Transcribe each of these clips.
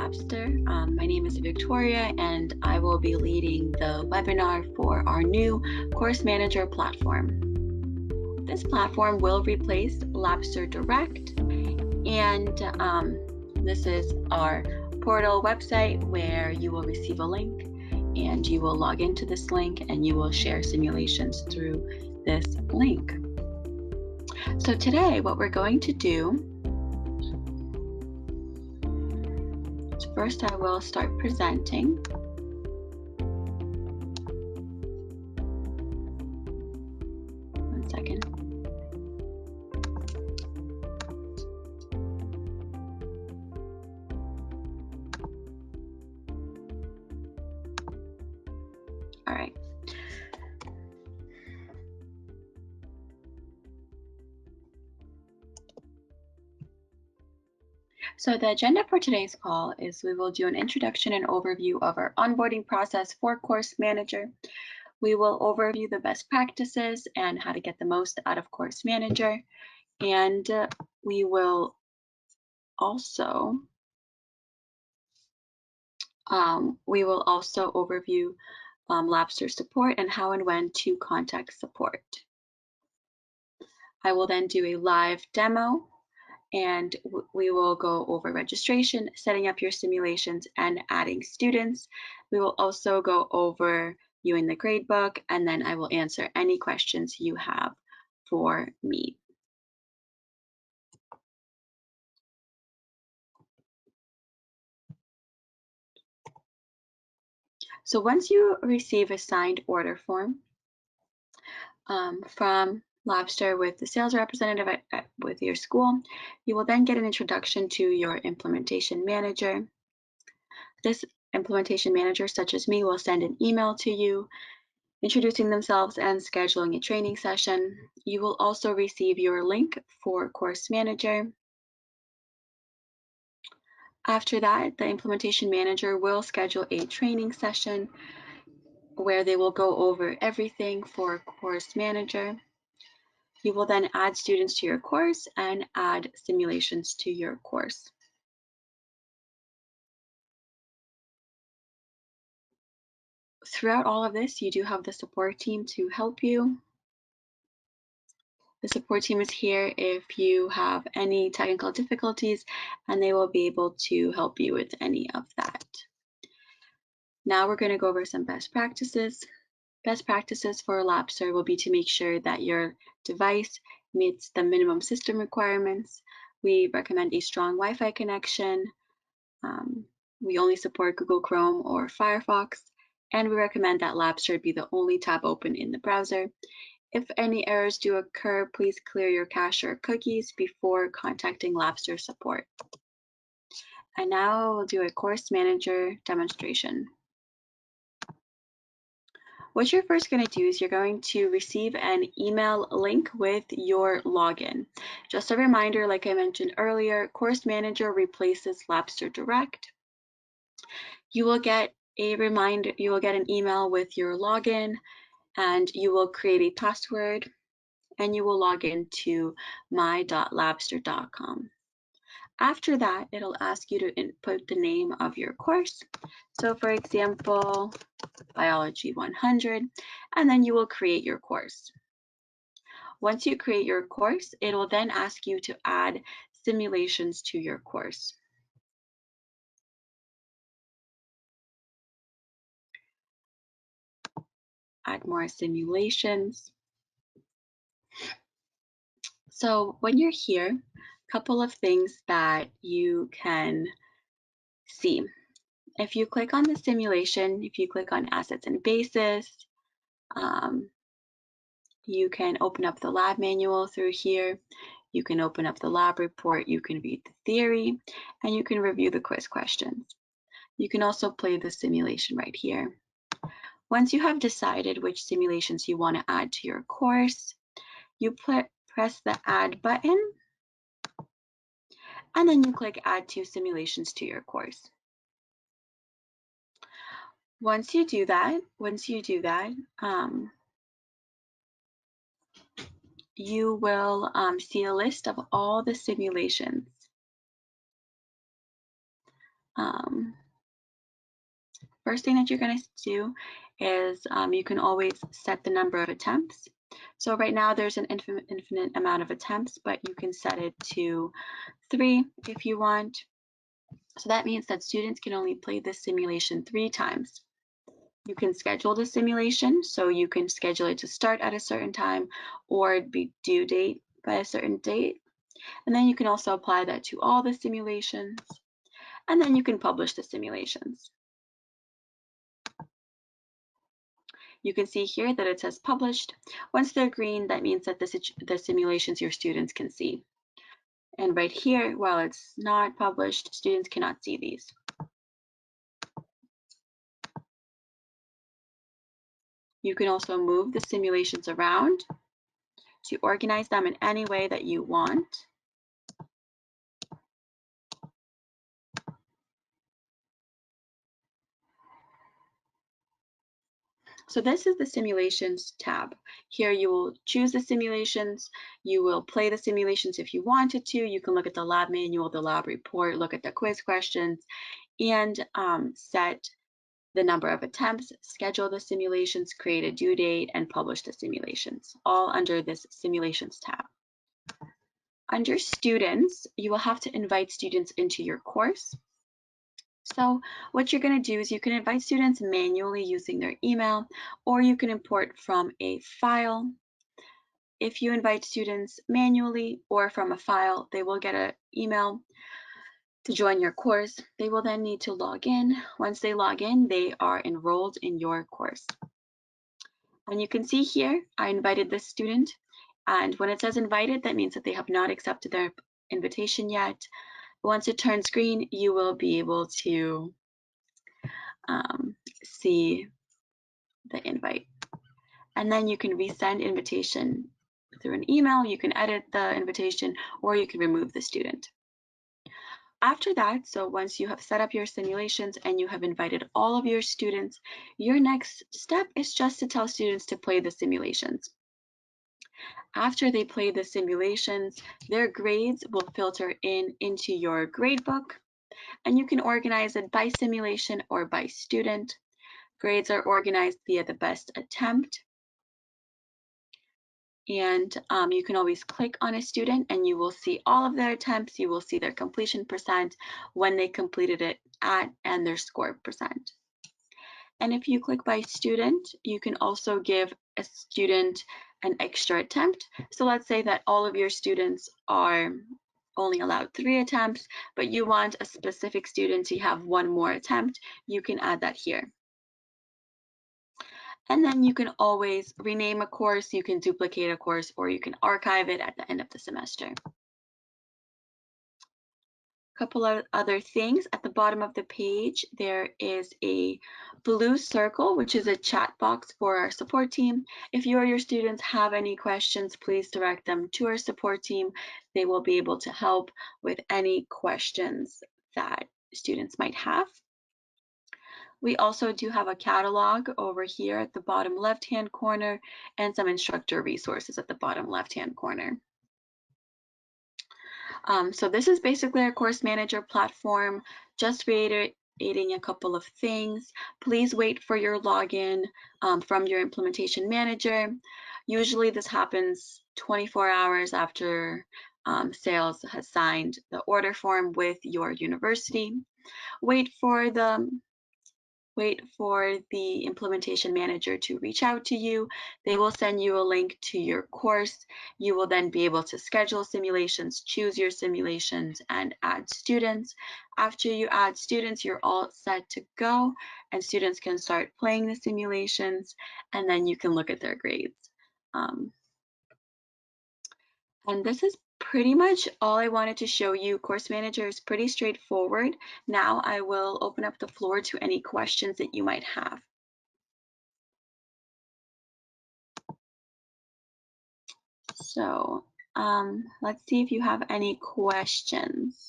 Labster. My name is Victoria and I will be leading the webinar for our new Course Manager platform. This platform will replace Labster Direct, and this is our portal website where you will receive a link and you will log into this link and you will share simulations through this link. So today what we're going to do, first I will start presenting. One second. All right. So the agenda for today's call is we will do an introduction and overview of our onboarding process for Course Manager. We will overview the best practices and how to get the most out of Course Manager. And we will also overview Labster support and how and when to contact support. I will then do a live demo and we will go over registration, setting up your simulations, and adding students. We will also go over viewing the gradebook, and then I will answer any questions you have for me. So once you receive a signed order form from Labster with the sales representative with your school, you will then get an introduction to your implementation manager. This implementation manager, such as me, will send an email to you introducing themselves and scheduling a training session. You will also receive your link for Course Manager. After that, the implementation manager will schedule a training session where they will go over everything for Course Manager. You will then add students to your course and add simulations to your course. Throughout all of this, you do have the support team to help you. The support team is here if you have any technical difficulties, and they will be able to help you with any of that. Now we're going to go over some best practices. Best practices for Labster will be to make sure that your device meets the minimum system requirements. We recommend a strong Wi-Fi connection. We only support Google Chrome or Firefox, and we recommend that Labster be the only tab open in the browser. If any errors do occur, please clear your cache or cookies before contacting Labster support. And now we'll do a Course Manager demonstration. What you're first going to do is you're going to receive an email link with your login. Just a reminder, like I mentioned earlier, Course Manager replaces Labster Direct. You will get a reminder, you will get an email with your login, and you will create a password, and you will log into my.labster.com. After that, it'll ask you to input the name of your course. So for example, Biology 100, and then you will create your course. Once you create your course, it will then ask you to add simulations to your course. Add more simulations. So when you're here, a couple of things that you can see. If you click on the simulation, if you click on assets and basis, you can open up the lab manual through here. You can open up the lab report, you can read the theory, and you can review the quiz questions. You can also play the simulation right here. Once you have decided which simulations you want to add to your course, you press the Add button, and then you click Add 2 simulations to your course. Once you do that, you will see a list of all the simulations. Um, First thing that you're going to do is you can always set the number of attempts. So right now there's an infinite amount of attempts, but you can set it to 3 if you want. So that means that students can only play this simulation 3 times. You can schedule the simulation, so you can schedule it to start at a certain time or be due date by a certain date. And then you can also apply that to all the simulations, and then you can publish the simulations. You can see here that it says published. Once they're green, that means that the simulations your students can see. And right here, while it's not published, students cannot see these. You can also move the simulations around to organize them in any way that you want. So this is the simulations tab. Here you will choose the simulations. You will play the simulations if you wanted to. You can look at the lab manual, the lab report, look at the quiz questions, and set the number of attempts, schedule the simulations, create a due date, and publish the simulations, all under this simulations tab. Under students, you will have to invite students into your course. So what you're going to do is you can invite students manually using their email, or you can import from a file. If you invite students manually or from a file, they will get an email to join your course. They will then need to log in. Once they log in, they are enrolled in your course. And you can see here, I invited this student. And when it says invited, that means that they have not accepted their invitation yet. Once it turns green, you will be able to see the invite. And then you can resend invitation through an email, you can edit the invitation, or you can remove the student. After that, so once you have set up your simulations and you have invited all of your students, your next step is just to tell students to play the simulations. After they play the simulations, their grades will filter into your gradebook, and you can organize it by simulation or by student. Grades are organized via the best attempt. And you can always click on a student and you will see all of their attempts. You will see their completion percent, when they completed it at, and their score percent. And if you click by student, you can also give a student an extra attempt. So let's say that all of your students are only allowed 3 attempts, but you want a specific student to have 1 more attempt, you can add that here. And then you can always rename a course, you can duplicate a course, or you can archive it at the end of the semester. A couple of other things. At the bottom of the page, there is a blue circle, which is a chat box for our support team. If you or your students have any questions, please direct them to our support team. They will be able to help with any questions that students might have. We also do have a catalog over here at the bottom left-hand corner and some instructor resources at the bottom left-hand corner. So this is basically our course manager platform. Just reiterating a couple of things. Please wait for your login from your implementation manager. Usually this happens 24 hours after sales has signed the order form with your university. Wait for the implementation manager to reach out to you. They will send you a link to your course. You will then be able to schedule simulations, choose your simulations, and add students. After you add students, you're all set to go, and students can start playing the simulations, and then you can look at their grades. And this is pretty much all I wanted to show you. Course Manager is pretty straightforward. Now I will open up the floor to any questions that you might have. So let's see if you have any questions.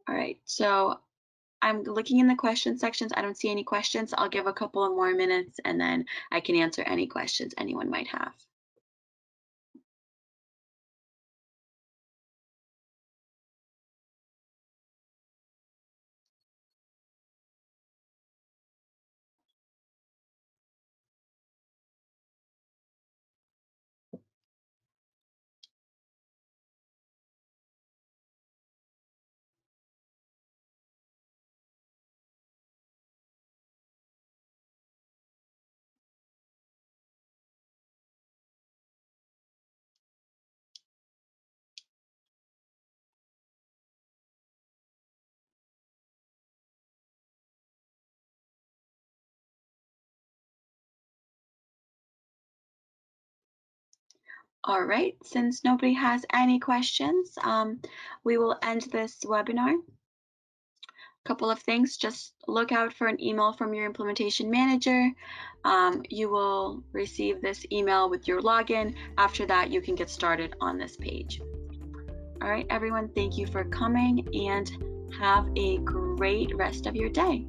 All right, so I'm looking in the question sections. I don't see any questions. I'll give a couple of more minutes and then I can answer any questions anyone might have. All right, since nobody has any questions, we will end this webinar. Couple of things, just look out for an email from your implementation manager. You will receive this email with your login. After that, you can get started on this page. All right, everyone, thank you for coming and have a great rest of your day.